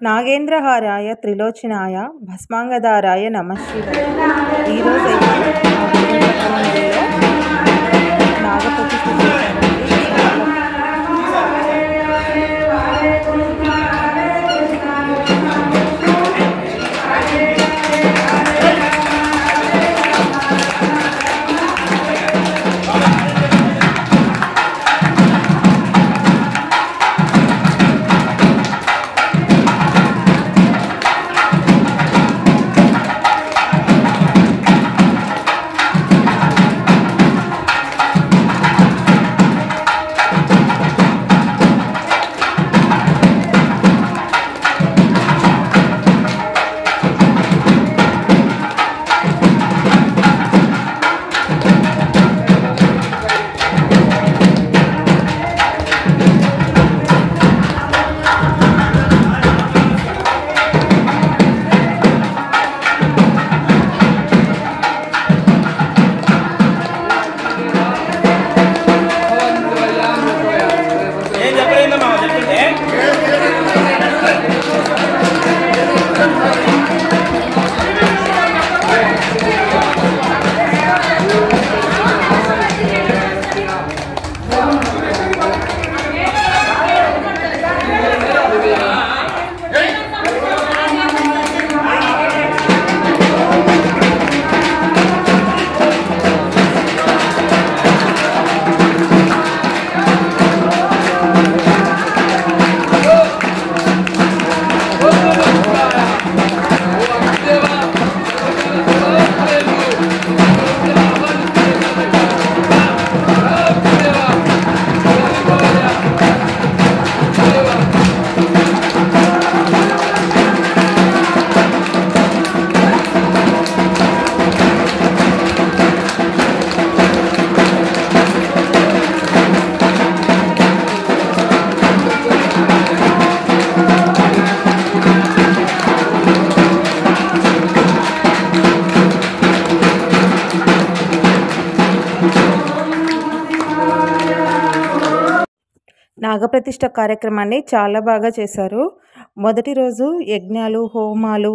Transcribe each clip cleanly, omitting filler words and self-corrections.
నాగేంద్రహారాయ త్రిలోచనాయ భస్మాంగదారాయ నమఃశివాయ. ఈరోజైతే మా ఊరి పట్టణంలో నాగప్రతిష్ఠ చేశారండి. నాగప్రతిష్ఠ కార్యక్రమాన్ని చాలా బాగా చేశారు. మొదటి రోజు యజ్ఞాలు, హోమాలు,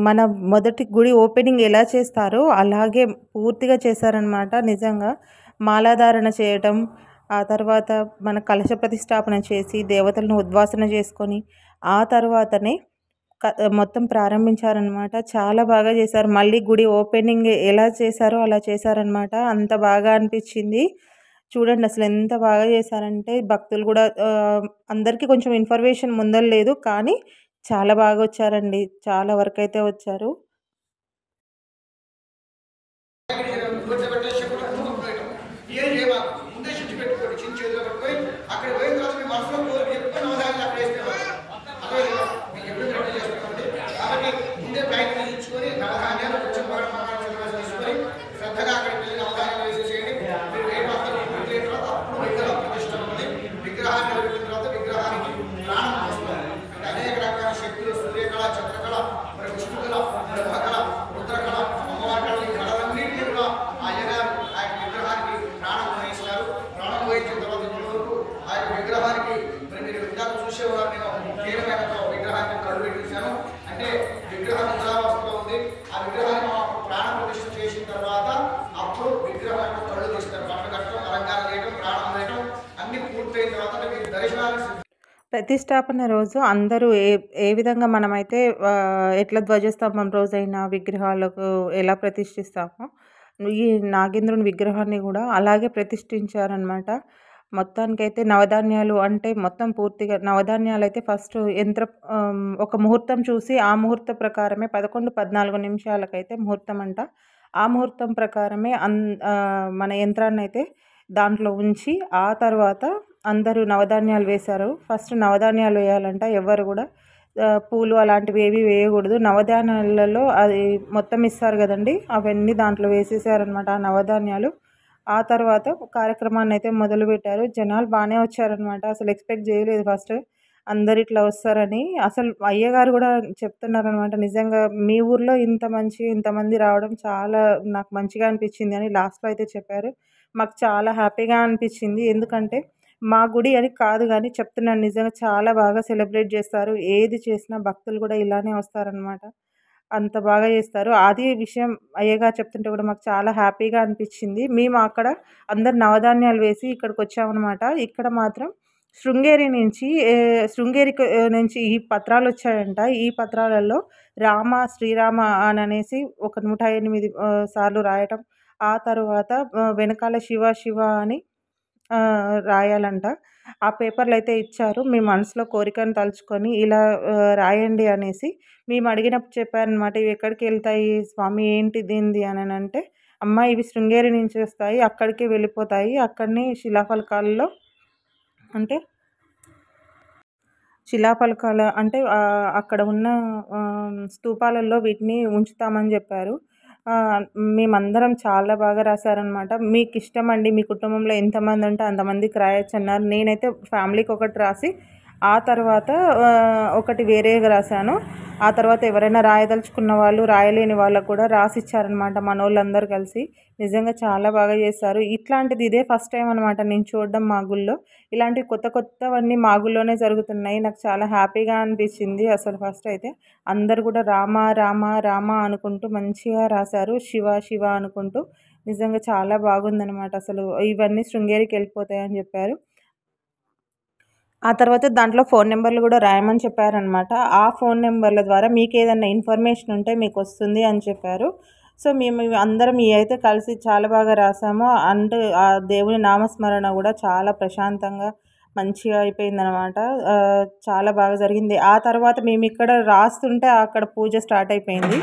మన మొదటి గుడి ఓపెనింగ్ ఎలా చేస్తారో అలాగే పూర్తిగా చేశారనమాట. నిజంగా మాలాధారణ చేయటం, ఆ తర్వాత మన కలశ ప్రతిష్టాపన చేసి దేవతలను ఉద్వాసన చేసుకొని ఆ తర్వాతనే మొత్తం ప్రారంభించారనమాట. చాలా బాగా చేశారు. మళ్ళీ గుడి ఓపెనింగ్ ఎలా చేశారో అలా చేశారనమాట. అంత బాగా అనిపించింది. చూడండి అసలు ఎంత బాగా చేశారంటే భక్తులు కూడా అందరికీ కొంచెం ఇన్ఫర్మేషన్ ముందర లేదు, కానీ చాలా బాగా వచ్చారండి. చాలా వరకు అయితే వచ్చారు. ప్రతిష్టాపన రోజు అందరూ ఏ విధంగా మనమైతే ఎట్లా ధ్వజస్తంభం రోజైనా విగ్రహాలకు ఎలా ప్రతిష్ఠిస్తామో ఈ నాగేంద్రుని విగ్రహాన్ని కూడా అలాగే ప్రతిష్ఠించారనమాట. మొత్తానికైతే నవధాన్యాలు అంటే మొత్తం పూర్తిగా నవధాన్యాలు అయితే ఫస్ట్ ఒక ముహూర్తం చూసి ఆ ముహూర్త ప్రకారమే 11-14 నిమిషాలకైతే ముహూర్తం అంట. ఆ ముహూర్తం ప్రకారమే మన యంత్రాన్ని అయితే దాంట్లో ఉంచి ఆ తర్వాత అందరూ నవధాన్యాలు వేశారు. ఫస్ట్ నవధాన్యాలు వేయాలంట. ఎవరు కూడా పూలు అలాంటివి ఏవి వేయకూడదు. నవధాన్యాలలో అది మొత్తం ఇస్తారు కదండి, అవన్నీ దాంట్లో వేసేసారనమాట ఆ నవధాన్యాలు. ఆ తర్వాత కార్యక్రమాన్ని అయితే మొదలుపెట్టారు. జనాలు బాగానే వచ్చారనమాట. అసలు ఎక్స్పెక్ట్ చేయలేదు ఫస్ట్ అందరు ఇట్లా వస్తారని. అసలు అయ్యగారు కూడా చెప్తున్నారనమాట, నిజంగా మీ ఊర్లో ఇంతమంది రావడం చాలా నాకు మంచిగా అనిపించింది అని లాస్ట్లో అయితే చెప్పారు. మాకు చాలా హ్యాపీగా అనిపించింది. ఎందుకంటే మా గుడి అని కాదు గానీ చెప్తున్నాను నిజంగా చాలా బాగా సెలబ్రేట్ జేస్తారు. ఏది చేసినా భక్తులు గూడా ఇలానే వస్తారనమాట. అంత బాగా జేస్తారు. అది విషయం అయ్యగారు చెప్తుంటే గూడా మాకు చాలా హ్యాపీగా అనిపిచ్చింది. మేము అక్కడ అందరు నవధాన్యాలు వేసి ఇక్కడికొచ్చామనమాట. ఇక్కడ మాత్రం శృంగేరి నుంచి శృంగేరికి నుంచి ఈ పత్రాలొచ్చాయంట. ఈ పత్రాలలో రామ, శ్రీరామ అననేసి ఒక 108 సార్లు రాయటం. ఆ తరువాత వెనకాల శివ, శివ అని రాయాలంట. ఆ పేపర్‌లయితే ఇచ్చారు. మీ మనసులో కోరికను తలుచుకొని ఇలా రాయండి అనేసి మేము అడిగినప్పుడు చెప్పారనమాట. "ఇవి ఎక్కడికెళ్తాయి స్వామి ఏంటి దీనిది" అననంటే, "అమ్మ ఇవి శృంగేరి నుంచి వస్తాయి. అక్కడికే వెళ్ళిపోతాయి. అక్కడనే శిలాఫలకాల్లో అంటే శిలాఫలకాల అంటే అక్కడ ఉన్న స్తూపాలలో వీటిని ఉంచుతామని" జెప్పారు. మేమందరం చాలా బాగా రాసారనమాట. "మీకిష్టమండి మీ కుటుంబంలో ఎంతమందుంటే అంతమందికి రాయొచ్చన్నారు." నేనైతే ఫ్యామిలీకి ఒకటి రాసి, ఆ తర్వాత ఒకటి వేరేగా రాసాను. ఆ తర్వాత ఎవరైనా రాయదలుచుకున్న వాళ్ళు, రాయలేని వాళ్ళకి కూడా రాసిచ్చారనమాట మనోళ్ళందరూ కలిసి. నిజంగా చాలా బాగా చేశారు. ఇట్లాంటిది ఇదే ఫస్ట్ టైమ్ అనమాట నేను చూడడం మా గుళ్ళో. ఇలాంటివి కొత్త కొత్తవన్నీ మా గుళ్ళోనే జరుగుతున్నాయి. నాకు చాలా హ్యాపీగా అనిపించింది అసలు ఫస్ట్ అయితే. అందరూ కూడా రామ, రామ, రామ అనుకుంటూ మంచిగా రాశారు. శివ, శివ అనుకుంటూ. నిజంగా చాలా బాగుందనమాట అసలు. ఇవన్నీ శృంగేరికెళ్ళిపోతాయని చెప్పారు. ఆ తర్వాత దాంట్లో ఫోన్ నంబర్లు గూడా రాయమని చెప్పారనమాట. ఆ ఫోన్ నంబర్ల ద్వారా మీకేదన్నా ఇన్ఫర్మేషన్ ఉంటే మీకొస్తుంది అని చెప్పారు. సో, మేము అందరం అయితే కలిసి చాలా బాగా రాసాము. అండ్ ఆ దేవుని నామస్మరణ గూడా చాలా ప్రశాంతంగా మంచిగా అయిపోయిందనమాట. చాలా బాగా జరిగింది. ఆ తర్వాత మేమిక్కడ రాస్తుంటే అక్కడ పూజ స్టార్ట్ అయిపోయింది.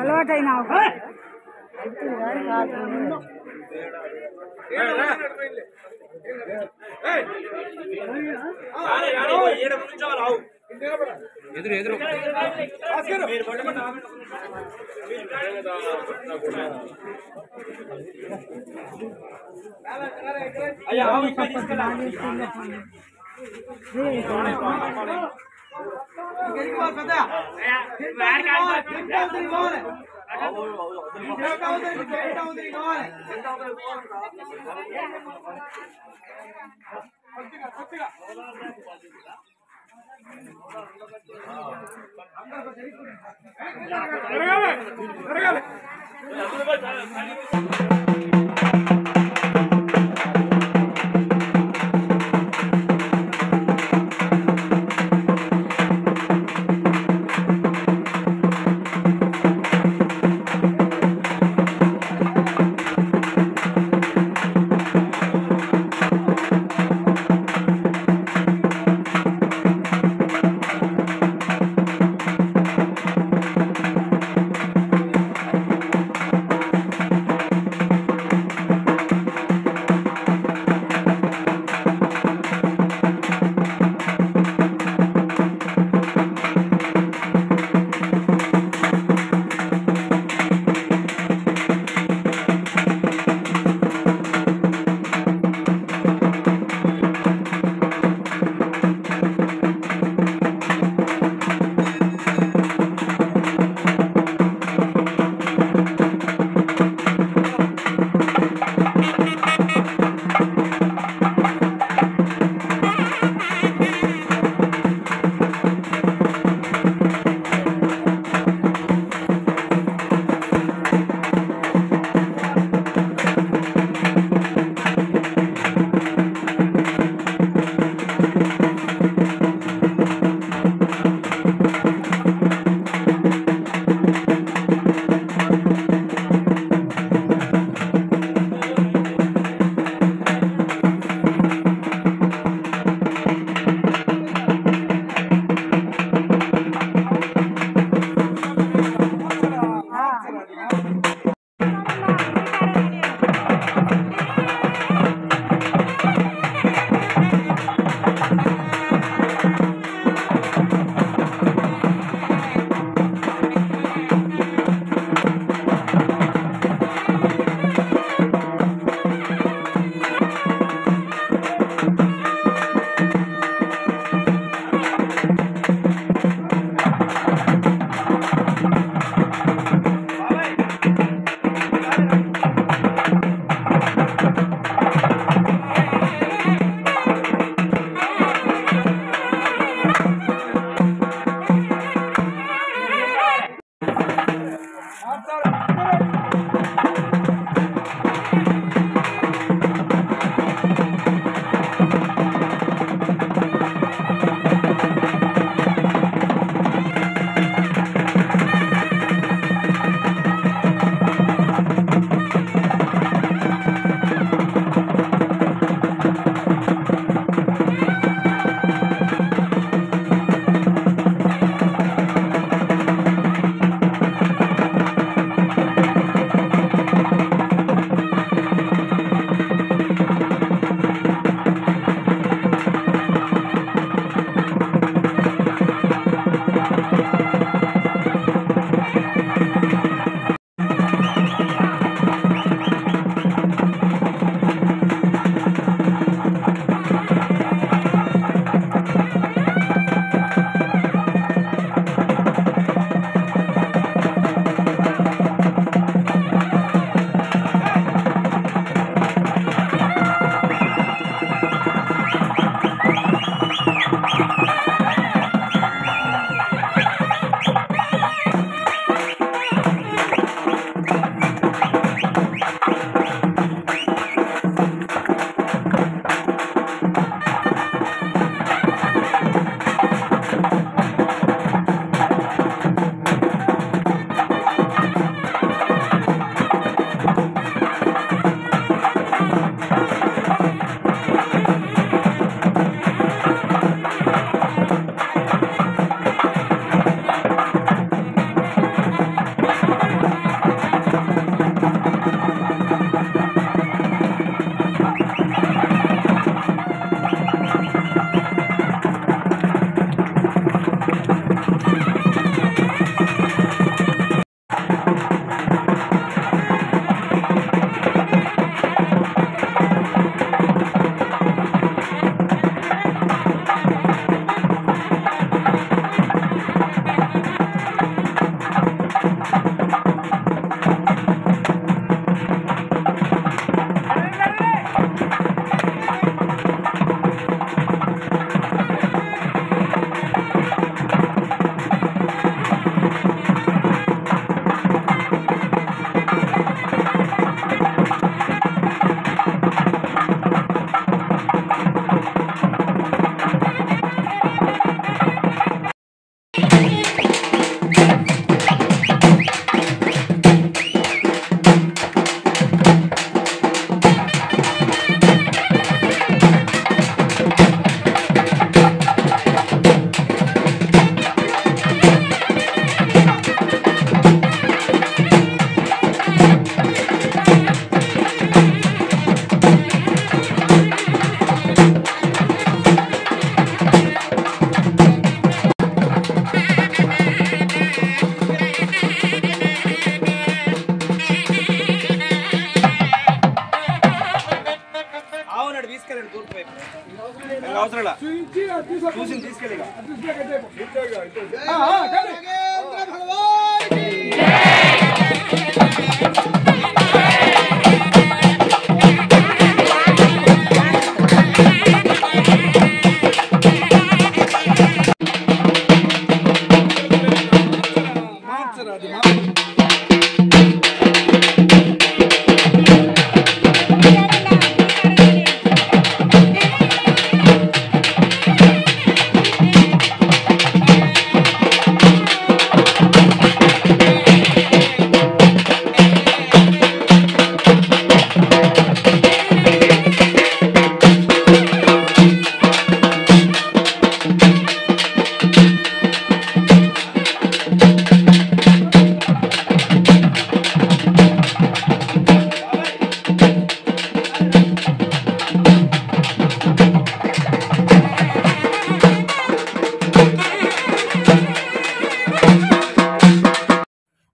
అలవాటైనా ఎదురు ఎదురు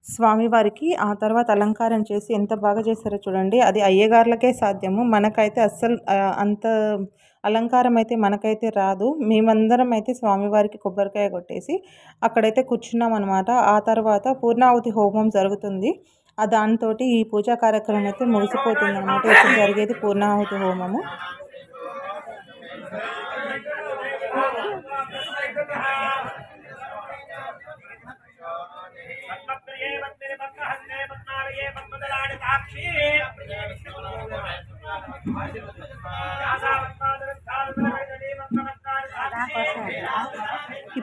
స్వామివారికి ఆ తర్వాత అలంకారం చేసి ఎంత బాగా చేస్తారో చూడండి. అది అయ్యగార్లకే సాధ్యము. మనకైతే అస్సలు అంత అలంకారం అయితే మనకైతే రాదు. మేమందరం అయితే స్వామివారికి కొబ్బరికాయ కొట్టేసి అక్కడైతే కూర్చున్నాం అనమాట. ఆ తర్వాత పూర్ణాహుతి హోమం జరుగుతుంది. దాంతోటి ఈ పూజా కార్యక్రమం అయితే ముగిసిపోతుంది అనమాట. ఇప్పుడు జరిగేది పూర్ణాహుతి హోమము.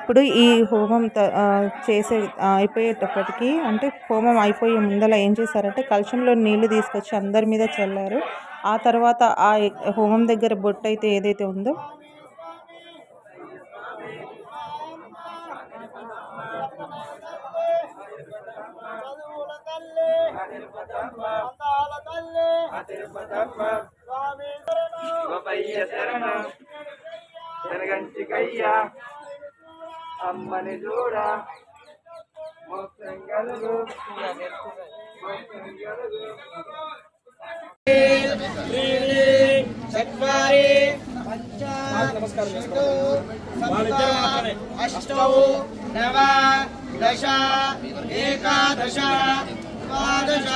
ఇప్పుడు ఈ హోమం చేసే అయిపోయేటప్పటికి అంటే హోమం అయిపోయే ముందల ఏం చేశారంటే కలశంలో నీళ్లు తీసుకొచ్చి అందరి మీద చల్లారు. ఆ తర్వాత ఆ హోమం దగ్గర బొట్టు అయితే ఏదైతే ఉందో అమ్మని చూడ చత్వారి అష్టౌ నవ దశ ఏకాదశ ద్వాదశ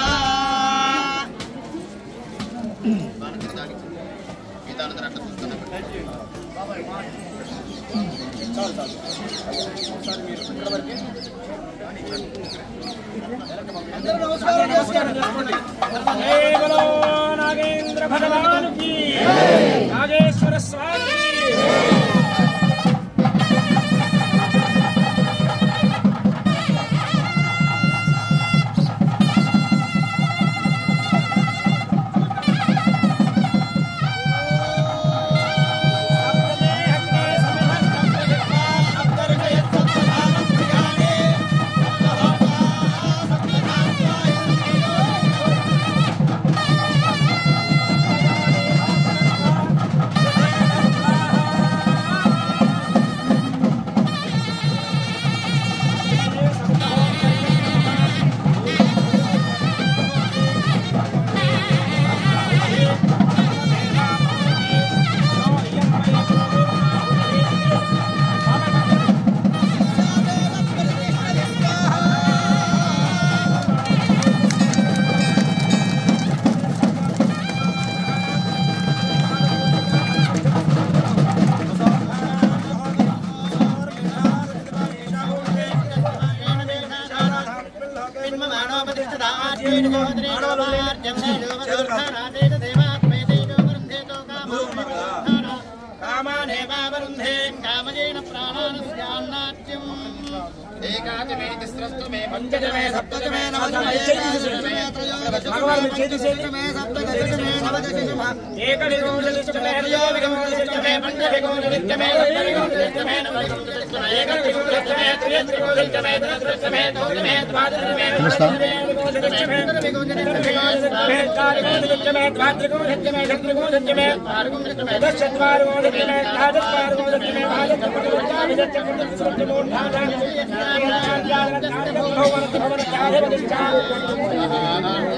నాగేంద్ర భగవాన్ కి నాగేశ్వర స్వామి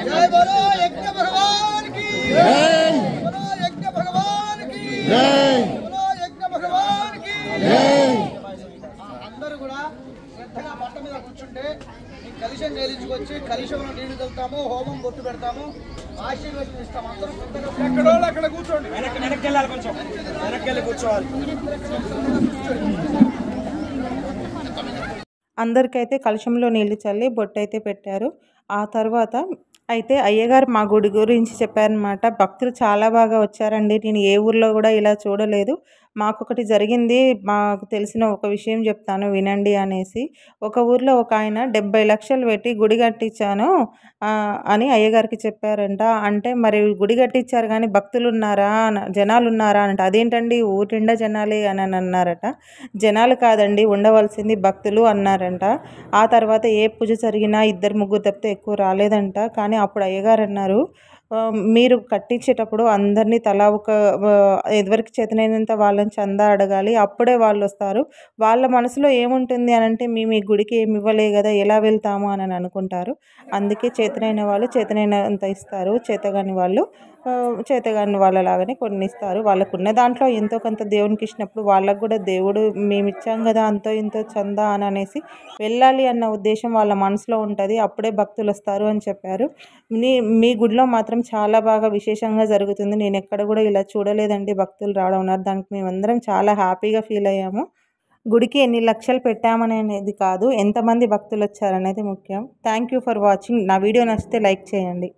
जय बोलो यज्ञ भगवान की जय, बोलो यज्ञ भगवान की जय, बोलो यज्ञ भगवान की जय। అందరూ కూడా శ్రద్ధగా పట్ట మీద కూర్చుంటే ఈ కలశం చేయించుకొచ్చి కలశంలో నీళ్లు చల్లుతాము, హోమం బొట్టు పెడతాము, ఆశీర్వచనం ఇస్తాము. అందరూ శ్రద్ధగా ఎక్కడో అక్కడ కూర్చోండి. వెనక్కి వెళ్ళాలి, కొంచెం వెనక్కి వెళ్ళి కూర్చోవాలి. అందరికైతే కలశంలో నీళ్లు చల్లి బొట్టు అయితే పెట్టారు. ఆ తర్వాత అయితే అయ్యగారు మా గుడి గురించి చెప్పారనమాట. భక్తులు చాలా బాగా వచ్చారండి, నేను ఏ ఊర్లో కూడా ఇలా చూడలేదు. మాకొకటి జరిగింది, మాకు తెలిసిన ఒక విషయం చెప్తాను వినండి అనేసి. ఒక ఊర్లో ఒక ఆయన 70 లక్షలు పెట్టి గుడి కట్టించాను అని అయ్యగారికి చెప్పారంట. అంటే మరి గుడి కట్టించారు కానీ భక్తులు ఉన్నారా, జనాలు ఉన్నారా అంటే, అదేంటండి ఊరి నిండా జనాలే అని అన్నారట. జనాలు కాదండి ఉండవలసింది భక్తులు అన్నారంట. ఆ తర్వాత ఏ పూజ జరిగినా 2-3 తప్పితే ఎక్కువ రాలేదంట. కానీ అప్పుడు అయ్యగారు అన్నారు, మీరు కట్టించేటప్పుడు అందరినీ తలా ఒక ఎవరికి చేతనైనంత వాళ్ళని చందా అడగాలి, అప్పుడే వాళ్ళు వస్తారు. వాళ్ళ మనసులో ఏముంటుంది అని అంటే, మేము ఈ గుడికి ఏమి ఇవ్వలే కదా, ఎలా వెళ్తాము అని అనుకుంటారు. అందుకే చేతనైన వాళ్ళు చేతనైనంత ఇస్తారు, చేతగాని వాళ్ళు చేతగాని వాళ్ళలాగానే కొన్ని ఇస్తారు. వాళ్ళకున్న దాంట్లో ఎంతో కొంత దేవునికి ఇచ్చినప్పుడు వాళ్ళకు కూడా దేవుడు మేము ఇచ్చాం కదా అంతో ఇంతో చందా అని అనేసి వెళ్ళాలి అన్న ఉద్దేశం వాళ్ళ మనసులో ఉంటుంది. అప్పుడే భక్తులు వస్తారు అని చెప్పారు. మీ గుడిలో మాత్రం చాలా బాగా విశేషంగా జరుగుతుంది. నేను ఎక్కడ కూడా ఇలా చూడలేదండి భక్తులు రావడం ఉన్నారు. దానికి మేమందరం చాలా హ్యాపీగా ఫీల్ అయ్యాము. గుడికి ఎన్ని లక్షలు పెట్టామనేది కాదు, ఎంతమంది భక్తులు వచ్చారనేది ముఖ్యం. Thank you for watching. నా వీడియో నచ్చితే లైక్ చేయండి.